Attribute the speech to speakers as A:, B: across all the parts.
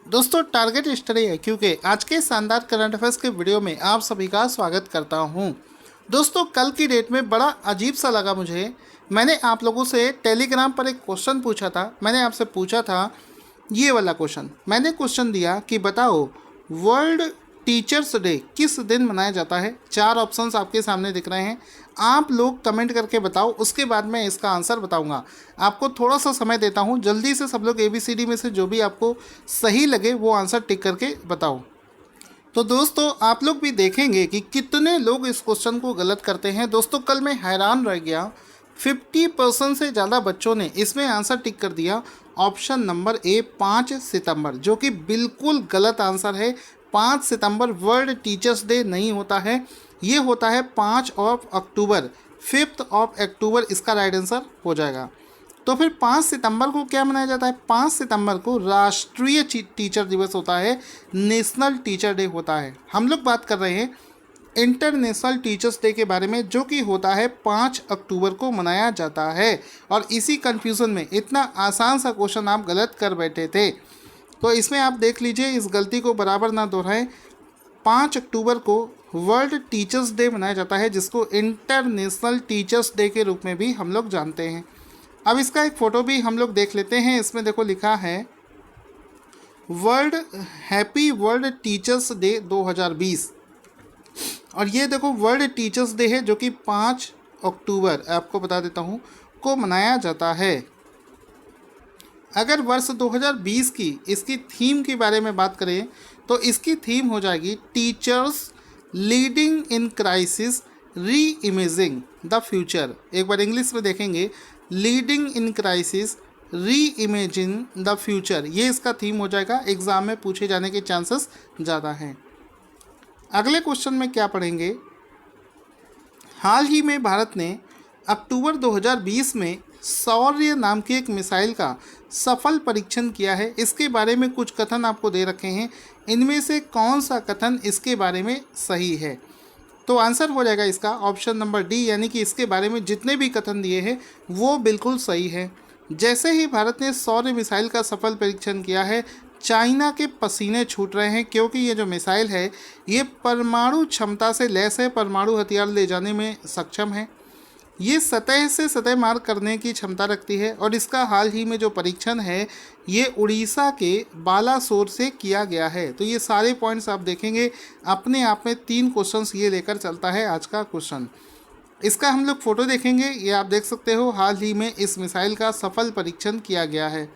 A: दोस्तों target study है क्योंकि आज के शानदार करंट अफेयर्स के वीडियो में आप सभी का स्वागत करता हूं। दोस्तों कल की डेट में बड़ा अजीब सा लगा मुझे। मैंने आप लोगों से टेलीग्राम पर एक क्वेश्चन पूछा था। मैंने आपसे पूछा था ये वाला क्वेश्चन। मैंने क्वेश्चन दिया कि बताओ वर्ल्ड टीचर्स डे किस दिन मनाया जाता है। 4 ऑप्शंस आपके सामने दिख रहे हैं, आप लोग कमेंट करके बताओ। उसके बाद मैं इसका आंसर बताऊंगा। आपको थोड़ा सा समय देता हूं, जल्दी से सब लोग ABCD में से जो भी आपको सही लगे वो आंसर टिक करके बताओ। तो दोस्तों आप लोग भी देखेंगे कि कितने लोग इस क्वेश्चन को गलत करते हैं। दोस्तों कल मैं हैरान रह गया, 50% से ज़्यादा बच्चों ने इसमें आंसर टिक कर दिया ऑप्शन नंबर ए 5 सितंबर, जो कि बिल्कुल गलत आंसर है। 5 सितंबर वर्ल्ड टीचर्स डे नहीं होता है, ये होता है 5 of October, 5th of October इसका राइट आंसर हो जाएगा। तो फिर 5 सितंबर को क्या मनाया जाता है? 5 सितंबर को राष्ट्रीय टीचर दिवस होता है, नेशनल टीचर डे होता है। हम लोग बात कर रहे हैं इंटरनेशनल टीचर्स डे के बारे में, जो कि होता है 5 अक्टूबर को मनाया जाता है। और इसी कन्फ्यूज़न में इतना आसान सा क्वेश्चन आप गलत कर बैठे थे, तो इसमें आप देख लीजिए, इस गलती को बराबर ना दोहराएं। 5 अक्टूबर को वर्ल्ड टीचर्स डे मनाया जाता है, जिसको इंटरनेशनल टीचर्स डे के रूप में भी हम लोग जानते हैं। अब इसका एक फ़ोटो भी हम लोग देख लेते हैं। इसमें देखो लिखा है world happy world teachers day 2020, और ये देखो वर्ल्ड टीचर्स डे है जो कि 5 अक्टूबर आपको बता देता हूँ को मनाया जाता है। अगर वर्ष 2020 की इसकी थीम के बारे में बात करें तो इसकी थीम हो जाएगी टीचर्स लीडिंग इन क्राइसिस री इमेजिंग द फ्यूचर। एक बार इंग्लिश में देखेंगे, लीडिंग इन क्राइसिस री इमेजिंग द फ्यूचर, ये इसका थीम हो जाएगा। एग्ज़ाम में पूछे जाने के चांसेस ज़्यादा हैं। अगले क्वेश्चन में क्या पढ़ेंगे, हाल ही में भारत ने अक्टूबर 2020 में शौर्य नाम की एक मिसाइल का सफल परीक्षण किया है। इसके बारे में कुछ कथन आपको दे रखे हैं, इनमें से कौन सा कथन इसके बारे में सही है? तो आंसर हो जाएगा इसका ऑप्शन नंबर डी, यानी कि इसके बारे में जितने भी कथन दिए हैं वो बिल्कुल सही है। जैसे ही भारत ने शौर्य मिसाइल का सफल परीक्षण किया है, चाइना के पसीने छूट रहे हैं, क्योंकि ये जो मिसाइल है ये परमाणु क्षमता से लैस है, परमाणु हथियार ले जाने में सक्षम है। ये सतह से सतह मार करने की क्षमता रखती है, और इसका हाल ही में जो परीक्षण है ये उड़ीसा के बालासोर से किया गया है। तो ये सारे पॉइंट्स आप देखेंगे, अपने आप में 3 क्वेश्चंस ये लेकर चलता है आज का क्वेश्चन। इसका हम लोग फ़ोटो देखेंगे, ये आप देख सकते हो, हाल ही में इस मिसाइल का सफल परीक्षण किया गया है।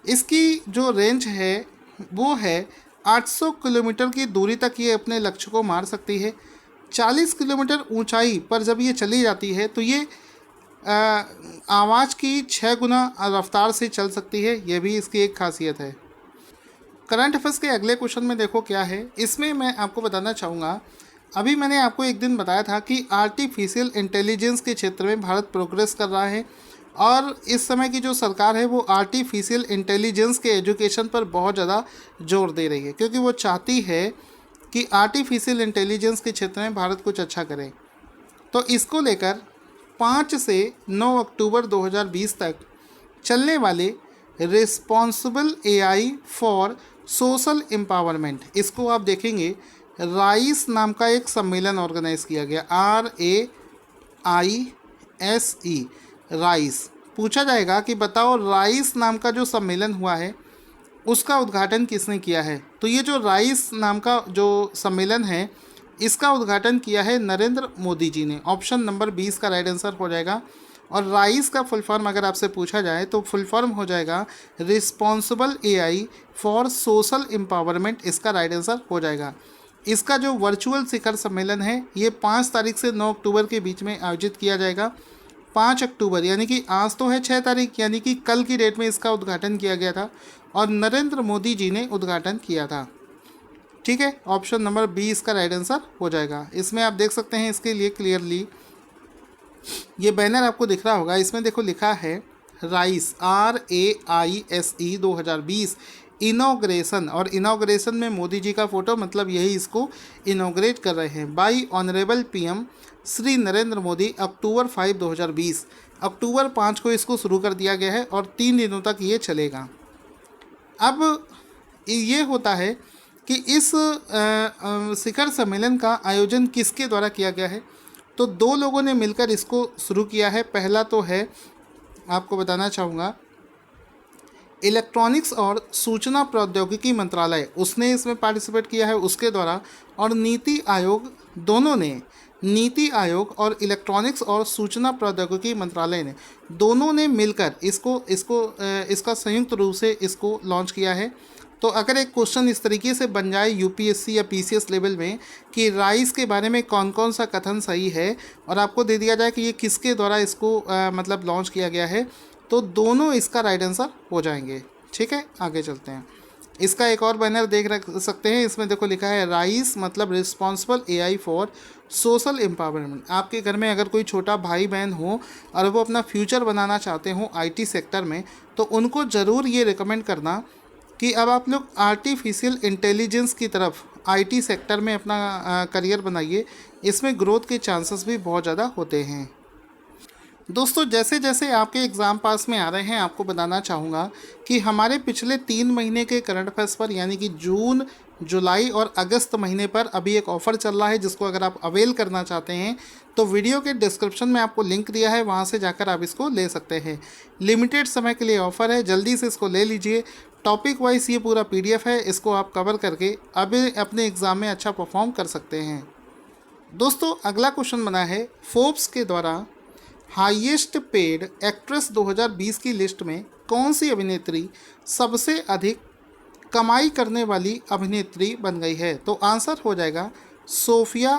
A: इसकी जो रेंज है वो है 800 किलोमीटर की दूरी तक ये अपने लक्ष्य को मार सकती है। 40 किलोमीटर ऊंचाई पर जब ये चली जाती है तो ये आवाज़ की 6 गुना रफ्तार से चल सकती है, यह भी इसकी एक खासियत है। करंट अफेयर्स के अगले क्वेश्चन में देखो क्या है। इसमें मैं आपको बताना चाहूँगा, अभी मैंने आपको एक दिन बताया था कि आर्टिफिशियल इंटेलिजेंस के क्षेत्र में भारत प्रोग्रेस कर रहा है, और इस समय की जो सरकार है वो आर्टिफिशियल इंटेलिजेंस के एजुकेशन पर बहुत ज़्यादा जोर दे रही है, क्योंकि वो चाहती है कि आर्टिफिशियल इंटेलिजेंस के क्षेत्र में भारत कुछ अच्छा करे। तो इसको लेकर 5 से 9 अक्टूबर 2020 तक चलने वाले responsible AI for social empowerment, इसको आप देखेंगे राइस नाम का एक सम्मेलन ऑर्गेनाइज किया गया, RAISE, राइस। पूछा जाएगा कि बताओ राइस नाम का जो सम्मेलन हुआ है उसका उद्घाटन किसने किया है? तो ये जो राइस नाम का जो सम्मेलन है इसका उद्घाटन किया है नरेंद्र मोदी जी ने। ऑप्शन नंबर 20 का राइट आंसर हो जाएगा। और राइस का फुल फॉर्म अगर आपसे पूछा जाए तो फुल फॉर्म हो जाएगा responsible AI for social empowerment, इसका राइट आंसर हो जाएगा। इसका जो वर्चुअल शिखर सम्मेलन है ये 5 तारीख से 9 अक्टूबर के बीच में आयोजित किया जाएगा। 5 अक्टूबर यानी कि आज तो है 6 तारीख, यानी कि कल की डेट में इसका उद्घाटन किया गया था और नरेंद्र मोदी जी ने उद्घाटन किया था। ठीक है, ऑप्शन नंबर 20 का राइट आंसर हो जाएगा। इसमें आप देख सकते हैं इसके लिए क्लियरली ये बैनर आपको दिख रहा होगा, इसमें देखो लिखा है राइस RAISE 2020 इनॉग्रेशन, और इनॉग्रेशन में मोदी जी का फोटो, मतलब यही इसको इनॉग्रेट कर रहे हैं। By honourable PM Shri Narendra Modi, October 5 2020, October 5 को इसको शुरू कर दिया गया है और 3 दिनों तक ये चलेगा। अब ये होता है कि इस शिखर सम्मेलन का आयोजन किसके द्वारा किया गया है। तो दो लोगों ने मिलकर इसको शुरू किया है। पहला तो है, आपको बताना चाहूँगा, इलेक्ट्रॉनिक्स और सूचना प्रौद्योगिकी मंत्रालय, उसने इसमें पार्टिसिपेट किया है उसके द्वारा, और नीति आयोग, दोनों ने, नीति आयोग और इलेक्ट्रॉनिक्स और सूचना प्रौद्योगिकी मंत्रालय ने, दोनों ने मिलकर इसका संयुक्त रूप से इसको लॉन्च किया है। तो अगर एक क्वेश्चन इस तरीके से बन जाए यूपीएससी या पीसीएस लेवल में कि राइस के बारे में कौन कौन सा कथन सही है, और आपको दे दिया जाए कि ये किसके द्वारा इसको मतलब लॉन्च किया गया है, तो दोनों इसका राइट आंसर हो जाएंगे। ठीक है, आगे चलते हैं। इसका एक और बैनर देख सकते हैं, इसमें देखो लिखा है राइस मतलब responsible AI for social empowerment. आपके घर में अगर कोई छोटा भाई बहन हो और वो अपना फ्यूचर बनाना चाहते हो आईटी सेक्टर में, तो उनको ज़रूर ये रिकमेंड करना कि अब आप लोग आर्टिफिशियल इंटेलिजेंस की तरफ आईटी सेक्टर में अपना करियर बनाइए। इसमें ग्रोथ के चांसेस भी बहुत ज़्यादा होते हैं। दोस्तों, जैसे जैसे आपके एग्ज़ाम पास में आ रहे हैं, आपको बताना चाहूँगा कि हमारे पिछले 3 महीने के करंट अफेयर्स पर, यानी कि जून, जुलाई और अगस्त महीने पर अभी एक ऑफ़र चल रहा है, जिसको अगर आप अवेल करना चाहते हैं तो वीडियो के डिस्क्रिप्शन में आपको लिंक दिया है, वहाँ से जाकर आप इसको ले सकते हैं। लिमिटेड समय के लिए ऑफ़र है, जल्दी से इसको ले लीजिए। टॉपिक वाइज ये पूरा PDF है, इसको आप कवर करके अभी अपने एग्ज़ाम में अच्छा परफॉर्म कर सकते हैं। दोस्तों, अगला क्वेश्चन बना है, फोर्ब्स के द्वारा हाईएस्ट पेड एक्ट्रेस 2020 की लिस्ट में कौन सी अभिनेत्री सबसे अधिक कमाई करने वाली अभिनेत्री बन गई है। तो आंसर हो जाएगा Sofia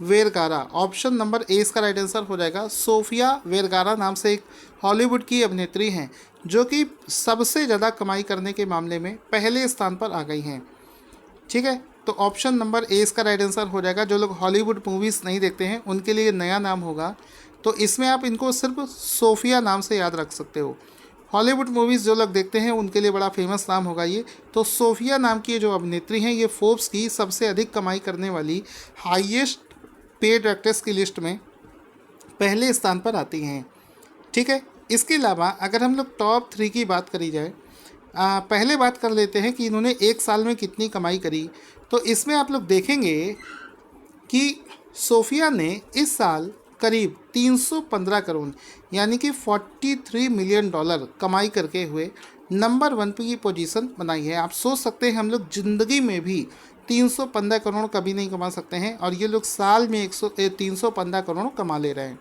A: Vergara. Option number A इसका राइट आंसर हो जाएगा। सोफिया वेरगारा नाम से एक हॉलीवुड की अभिनेत्री हैं जो कि सबसे ज़्यादा कमाई करने के मामले में पहले स्थान पर आ गई हैं। ठीक है, तो ऑप्शन नंबर ए इसका राइट आंसर हो जाएगा। जो लोग हॉलीवुड मूवीज़ नहीं देखते हैं उनके लिए नया नाम होगा, तो इसमें आप इनको सिर्फ सोफिया नाम से याद रख सकते हो। हॉलीवुड मूवीज़ जो लोग देखते हैं उनके लिए बड़ा फेमस नाम होगा ये। तो सोफिया नाम की जो अभिनेत्री हैं, ये फोर्ब्स की सबसे अधिक कमाई करने वाली हाईएस्ट पेड एक्ट्रेस की लिस्ट में पहले स्थान पर आती हैं। ठीक है, इसके अलावा अगर हम लोग टॉप 3 की बात करी जाए, पहले बात कर लेते हैं कि इन्होंने एक साल में कितनी कमाई करी। तो इसमें आप लोग देखेंगे कि सोफिया ने इस साल करीब 315 करोड़ यानी कि $43 मिलियन कमाई करके हुए नंबर 1 की पोजीशन बनाई है। आप सोच सकते हैं हम लोग ज़िंदगी में भी 315 करोड़ कभी नहीं कमा सकते हैं, और ये लोग साल में 315 करोड़ कमा ले रहे हैं।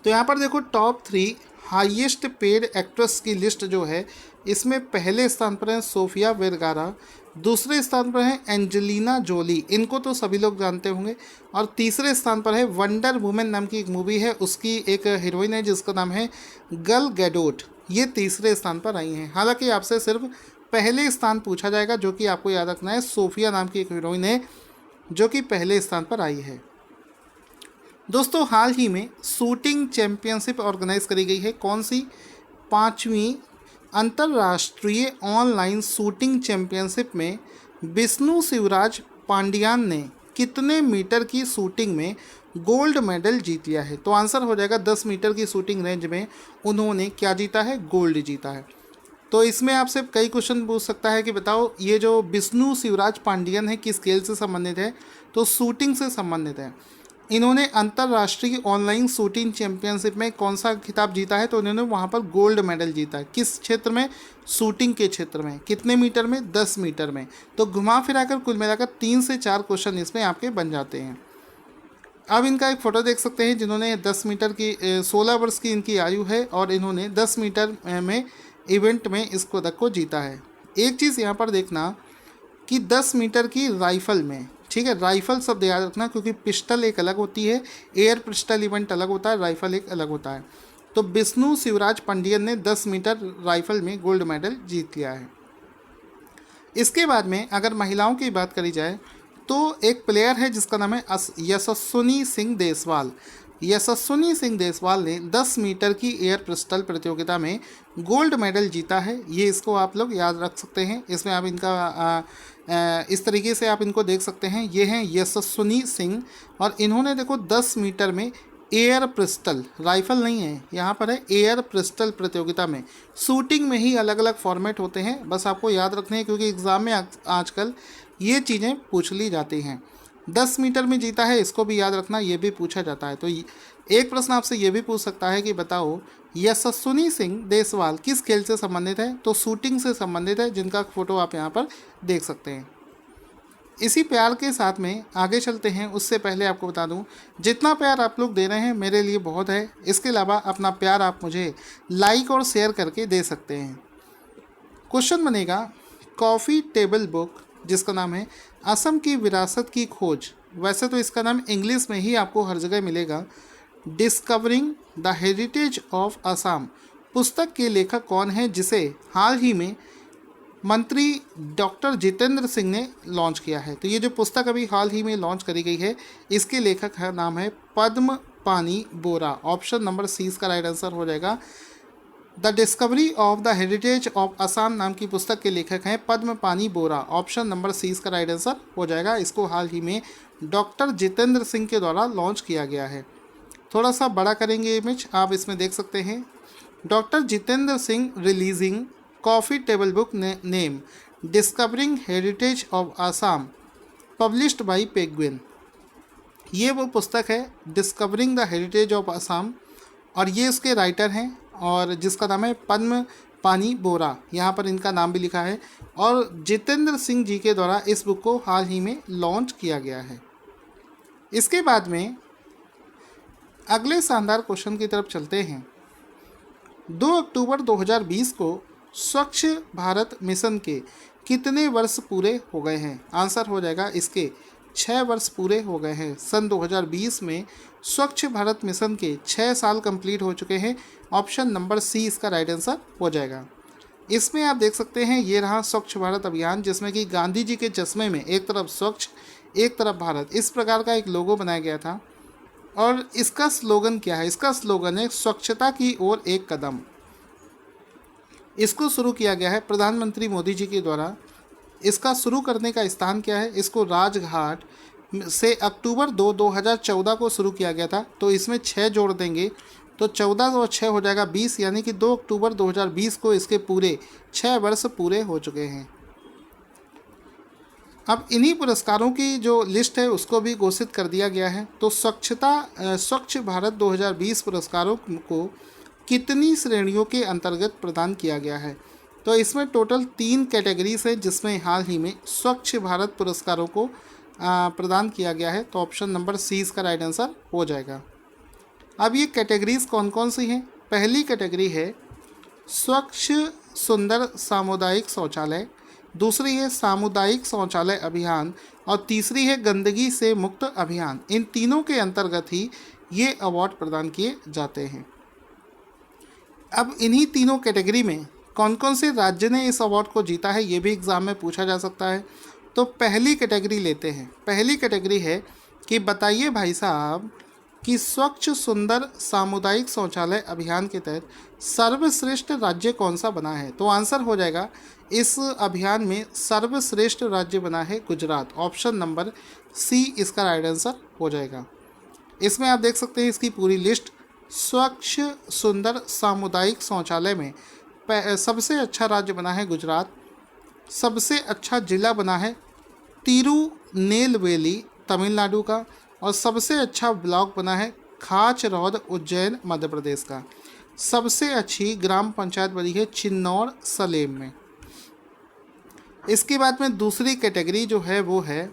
A: तो यहाँ पर देखो टॉप 3 हाईएस्ट पेड एक्ट्रेस की लिस्ट जो है, इसमें पहले स्थान पर है सोफिया वेरगारा, दूसरे स्थान पर है एंजेलिना जोली, इनको तो सभी लोग जानते होंगे, और तीसरे स्थान पर है वंडर वुमेन नाम की एक मूवी है, उसकी एक हीरोइन है जिसका नाम है गल गैडोट, ये तीसरे स्थान पर आई हैं। हालांकि आपसे सिर्फ पहले स्थान पूछा जाएगा, जो कि आपको याद रखना है, सोफिया नाम की एक हीरोइन है जो कि पहले स्थान पर आई है। दोस्तों, हाल ही में शूटिंग चैंपियनशिप ऑर्गेनाइज करी गई है। कौन सी? 5वीं अंतर्राष्ट्रीय ऑनलाइन शूटिंग चैंपियनशिप में विष्णु शिवराज पांडियान ने कितने मीटर की शूटिंग में गोल्ड मेडल जीत लिया है। तो आंसर हो जाएगा 10 मीटर की शूटिंग रेंज में उन्होंने क्या जीता है? गोल्ड जीता है। तो इसमें आपसे कई क्वेश्चन पूछ सकता है कि बताओ ये जो विष्णु शिवराज पांडियन है किस खेल से संबंधित है? तो शूटिंग से संबंधित है। इन्होंने अंतर्राष्ट्रीय ऑनलाइन शूटिंग चैंपियनशिप में कौन सा खिताब जीता है? तो इन्होंने वहाँ पर गोल्ड मेडल जीता है। किस क्षेत्र में? शूटिंग के क्षेत्र में। कितने मीटर में? 10 मीटर में। तो घुमा फिराकर कुल मिलाकर 3 से 4 क्वेश्चन इसमें आपके बन जाते हैं। अब इनका एक फ़ोटो देख सकते हैं जिन्होंने 10 मीटर की 16 वर्ष की इनकी आयु है और इन्होंने 10 मीटर में इवेंट में इस पदक को जीता है। एक चीज़ यहाँ पर देखना कि 10 मीटर की राइफ़ल में, ठीक है, राइफ़ल शब्द याद रखना क्योंकि पिस्टल एक अलग होती है, एयर पिस्टल इवेंट अलग होता है, राइफ़ल एक अलग होता है। तो विष्णु शिवराज पांडियन ने 10 मीटर राइफ़ल में गोल्ड मेडल जीत लिया है। इसके बाद में अगर महिलाओं की बात करी जाए तो एक प्लेयर है जिसका नाम है यशस्विनी सिंह देसवाल। यशस्विनी सिंह देसवाल ने 10 मीटर की एयर पिस्टल प्रतियोगिता में गोल्ड मेडल जीता है। ये इसको आप लोग याद रख सकते हैं। इसमें आप इनका इस तरीके से आप इनको देख सकते हैं। ये हैं यशस्विनी सिंह और इन्होंने देखो 10 मीटर में एयर पिस्टल, राइफल नहीं है, यहाँ पर है एयर पिस्टल प्रतियोगिता में। शूटिंग में ही अलग अलग फॉर्मेट होते हैं, बस आपको याद रखने हैं क्योंकि एग्ज़ाम में आजकल ये चीज़ें पूछ ली जाती हैं। 10 मीटर में जीता है, इसको भी याद रखना, ये भी पूछा जाता है। तो एक प्रश्न आपसे ये भी पूछ सकता है कि बताओ यशस्विनी सिंह देसवाल किस खेल से संबंधित है, तो शूटिंग से संबंधित है, जिनका फ़ोटो आप यहाँ पर देख सकते हैं। इसी प्यार के साथ में आगे चलते हैं। उससे पहले आपको बता दूं, जितना प्यार आप लोग दे रहे हैं मेरे लिए बहुत है। इसके अलावा अपना प्यार आप मुझे लाइक और शेयर करके दे सकते हैं। क्वेश्चन बनेगा, कॉफ़ी टेबल बुक जिसका नाम है असम की विरासत की खोज, वैसे तो इसका नाम इंग्लिश में ही आपको हर जगह मिलेगा, discovering the heritage of Assam, पुस्तक के लेखक कौन है, जिसे हाल ही में मंत्री डॉक्टर जितेंद्र सिंह ने लॉन्च किया है। तो ये जो पुस्तक अभी हाल ही में लॉन्च करी गई है, इसके लेखक है नाम है पद्म पानी बोरा। ऑप्शन नंबर सी इसका राइट आंसर हो जाएगा। The discovery of the heritage of Assam नाम की पुस्तक के लेखक हैं पद्म पानी बोरा। ऑप्शन नंबर सी इसका राइट आंसर हो जाएगा। इसको हाल ही में डॉक्टर जितेंद्र सिंह के द्वारा लॉन्च किया गया है। थोड़ा सा बड़ा करेंगे इमेज, आप इसमें देख सकते हैं, doctor Jitendra Singh releasing coffee table book name discovering heritage of Assam published by penguin. ये वो पुस्तक है discovering the heritage of Assam, और ये इसके राइटर हैं और जिसका नाम है पद्म पानी बोरा, यहाँ पर इनका नाम भी लिखा है, और जितेंद्र सिंह जी के द्वारा इस बुक को हाल ही में लॉन्च किया गया है। इसके बाद में अगले शानदार क्वेश्चन की तरफ चलते हैं। 2 अक्टूबर 2020 को स्वच्छ भारत मिशन के कितने वर्ष पूरे हो गए हैं? आंसर हो जाएगा इसके 6 वर्ष पूरे हो गए हैं। सन 2020 में स्वच्छ भारत मिशन के 6 साल कंप्लीट हो चुके हैं। ऑप्शन नंबर सी इसका राइट आंसर हो जाएगा। इसमें आप देख सकते हैं, ये रहा स्वच्छ भारत अभियान, जिसमें कि गांधी जी के चश्मे में एक तरफ स्वच्छ एक तरफ भारत, इस प्रकार का एक लोगो बनाया गया था। और इसका स्लोगन क्या है? इसका स्लोगन है स्वच्छता की ओर एक कदम। इसको शुरू किया गया है प्रधानमंत्री मोदी जी के द्वारा। इसका शुरू करने का स्थान क्या है? इसको राजघाट से अक्टूबर 2014 को शुरू किया गया था। तो इसमें 6 जोड़ देंगे तो 14 और 6 हो जाएगा 20, यानी कि 2 अक्टूबर 2020 को इसके पूरे 6 वर्ष पूरे हो चुके हैं। अब इन्हीं पुरस्कारों की जो लिस्ट है उसको भी घोषित कर दिया गया है। तो स्वच्छ भारत 2020 पुरस्कारों को कितनी श्रेणियों के अंतर्गत प्रदान किया गया है? तो इसमें टोटल 3 कैटेगरीज हैं, जिसमें हाल ही में स्वच्छ भारत पुरस्कारों को प्रदान किया गया है। तो ऑप्शन नंबर सी इसका राइट आंसर हो जाएगा। अब ये कैटेगरीज कौन कौन सी हैं? पहली कैटेगरी है स्वच्छ सुंदर सामुदायिक शौचालय, दूसरी है सामुदायिक शौचालय अभियान, और तीसरी है गंदगी से मुक्त अभियान। इन तीनों के अंतर्गत ही ये अवार्ड प्रदान किए जाते हैं। अब इन्हीं तीनों कैटेगरी में कौन कौन से राज्य ने इस अवार्ड को जीता है, ये भी एग्ज़ाम में पूछा जा सकता है। तो पहली कैटेगरी लेते हैं। पहली कैटेगरी है कि बताइए भाई साहब कि स्वच्छ सुंदर सामुदायिक शौचालय अभियान के तहत सर्वश्रेष्ठ राज्य कौन सा बना है? तो आंसर हो जाएगा, इस अभियान में सर्वश्रेष्ठ राज्य बना है गुजरात। ऑप्शन नंबर सी इसका राइट आंसर हो जाएगा। इसमें आप देख सकते हैं इसकी पूरी लिस्ट। स्वच्छ सुंदर सामुदायिक शौचालय में सबसे अच्छा राज्य बना है गुजरात, सबसे अच्छा जिला बना है तिरुनेलवेली तमिलनाडु का, और सबसे अच्छा ब्लॉक बना है खाचरौद उज्जैन मध्य प्रदेश का। सबसे अच्छी ग्राम पंचायत बनी है चिन्नौर सलेम में। इसके बाद में दूसरी कैटेगरी जो है वो है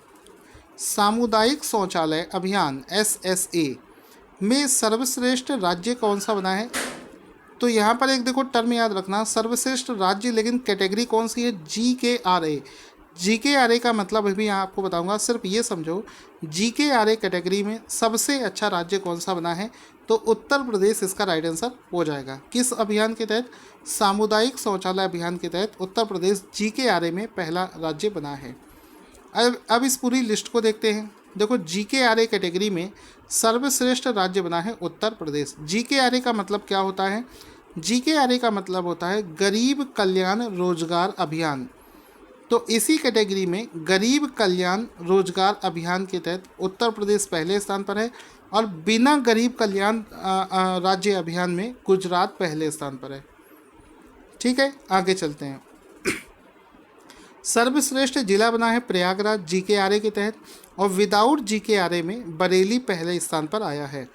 A: सामुदायिक शौचालय अभियान SSA में सर्वश्रेष्ठ राज्य कौन सा बना है? तो यहाँ पर एक देखो टर्म याद रखना, सर्वश्रेष्ठ राज्य, लेकिन कैटेगरी कौन सी है? GKRA। GKRA का मतलब भी यहाँ आपको बताऊंगा, सिर्फ ये समझो GKRA कैटेगरी में सबसे अच्छा राज्य कौन सा बना है? तो उत्तर प्रदेश इसका राइट आंसर हो जाएगा। किस अभियान के तहत? सामुदायिक शौचालय अभियान के तहत उत्तर प्रदेश GKRA में पहला राज्य बना है। अब इस पूरी लिस्ट को देखते हैं। देखो GKRA कैटेगरी में सर्वश्रेष्ठ राज्य बना है उत्तर प्रदेश। GKRA का मतलब क्या होता है? GKRA का मतलब होता है गरीब कल्याण रोजगार अभियान। तो इसी कैटेगरी में गरीब कल्याण रोजगार अभियान के तहत उत्तर प्रदेश पहले स्थान पर है, और बिना गरीब कल्याण राज्य अभियान में गुजरात पहले स्थान पर है। ठीक है, आगे चलते हैं। सर्वश्रेष्ठ जिला बना है प्रयागराज GKRA के तहत, और विदाउट GKRA में बरेली पहले स्थान पर आया है।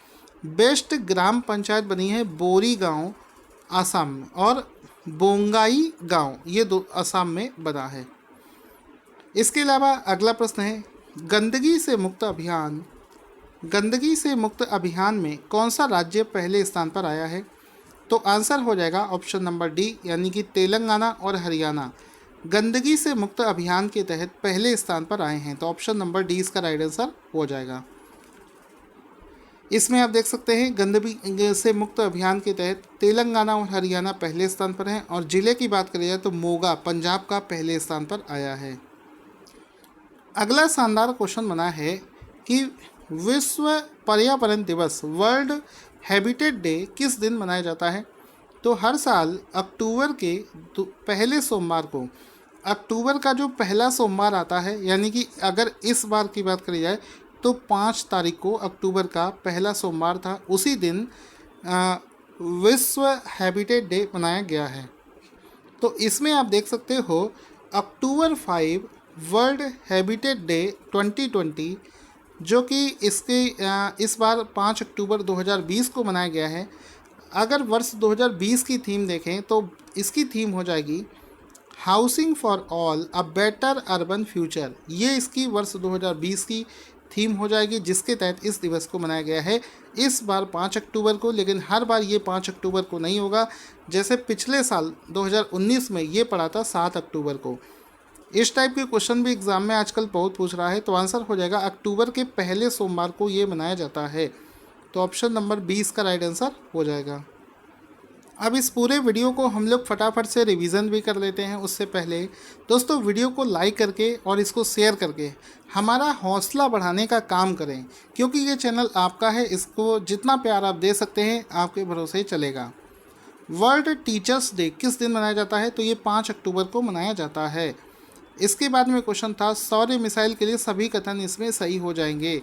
A: बेस्ट ग्राम पंचायत बनी है बोरी गांव आसाम में, और बोंगाई गांव ये दो असम में बना है। इसके अलावा अगला प्रश्न है, गंदगी से मुक्त अभियान में कौन सा राज्य पहले स्थान पर आया है? तो आंसर हो जाएगा ऑप्शन नंबर डी, यानी कि तेलंगाना और हरियाणा गंदगी से मुक्त अभियान के तहत पहले स्थान पर आए हैं। तो ऑप्शन नंबर डी इसका राइट आंसर हो जाएगा। इसमें आप देख सकते हैं गंदगी से मुक्त अभियान के तहत तेलंगाना और हरियाणा पहले स्थान पर हैं, और ज़िले की बात करें जाए तो मोगा पंजाब का पहले स्थान पर आया है। अगला शानदार क्वेश्चन बना है कि विश्व पर्यावरण दिवस वर्ल्ड हैबिटेट डे किस दिन मनाया जाता है? तो हर साल अक्टूबर के पहले सोमवार को, अक्टूबर का जो पहला सोमवार आता है, यानी कि अगर इस बार की बात करी जाए तो 5 तारीख को अक्टूबर का पहला सोमवार था, उसी दिन विश्व हैबिटेट डे मनाया गया है। तो इसमें आप देख सकते हो अक्टूबर 5 वर्ल्ड हैबिटेट डे 2020, जो कि इस बार 5 अक्टूबर 2020 को मनाया गया है। अगर वर्ष 2020 की थीम देखें तो इसकी थीम हो जाएगी housing for all a better urban future. ये इसकी वर्ष 2020 की थीम हो जाएगी, जिसके तहत इस दिवस को मनाया गया है इस बार 5 अक्टूबर को। लेकिन हर बार ये 5 अक्टूबर को नहीं होगा, जैसे पिछले साल 2019 में ये पड़ा था 7 अक्टूबर को। इस टाइप के क्वेश्चन भी एग्जाम में आजकल बहुत पूछ रहा है, तो आंसर हो जाएगा अक्टूबर के पहले सोमवार को ये मनाया जाता है। तो ऑप्शन नंबर 20 का राइट आंसर हो जाएगा। अब इस पूरे वीडियो को हम लोग फटाफट से रिवीजन भी कर लेते हैं। उससे पहले दोस्तों वीडियो को लाइक करके और इसको शेयर करके हमारा हौसला बढ़ाने का काम करें, क्योंकि ये चैनल आपका है। इसको जितना प्यार आप दे सकते हैं आपके भरोसे चलेगा। वर्ल्ड टीचर्स डे किस दिन मनाया जाता है? तो ये 5 अक्टूबर को मनाया जाता है। इसके बाद में क्वेश्चन था सौर मिसाइल के लिए सभी कथन इसमें सही हो जाएंगे।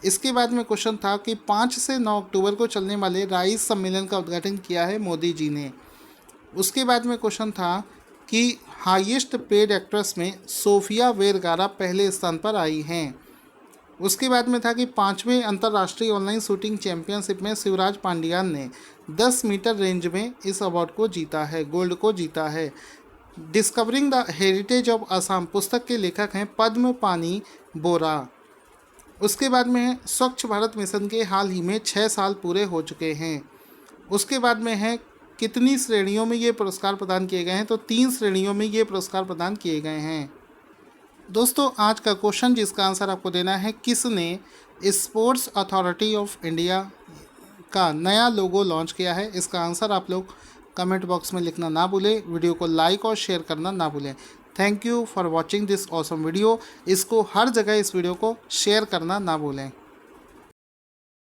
A: इसके बाद में क्वेश्चन था कि 5 से 9 अक्टूबर को चलने वाले राइस सम्मेलन का उद्घाटन किया है मोदी जी ने। उसके बाद में क्वेश्चन था कि हाईएस्ट पेड एक्ट्रेस में सोफिया वेरगारा पहले स्थान पर आई हैं। उसके बाद में था कि 5वें अंतर्राष्ट्रीय ऑनलाइन शूटिंग चैंपियनशिप में शिवराज पांडियान ने 10 मीटर रेंज में इस अवार्ड को जीता है, गोल्ड को जीता है। Discovering the heritage of Assam पुस्तक के लेखक हैं पद्म पानी बोरा। उसके बाद में है स्वच्छ भारत मिशन के हाल ही में 6 साल पूरे हो चुके हैं। उसके बाद में है कितनी श्रेणियों में ये पुरस्कार प्रदान किए गए हैं? तो 3 श्रेणियों में ये पुरस्कार प्रदान किए गए हैं। दोस्तों आज का क्वेश्चन जिसका आंसर आपको देना है, किसने स्पोर्ट्स अथॉरिटी ऑफ इंडिया का नया लोगो लॉन्च किया है? इसका आंसर आप लोग कमेंट बॉक्स में लिखना ना भूलें। वीडियो को लाइक और शेयर करना ना भूलें। Thank you for watching this awesome video. इसको हर जगह इस वीडियो को शेयर करना ना भूलें।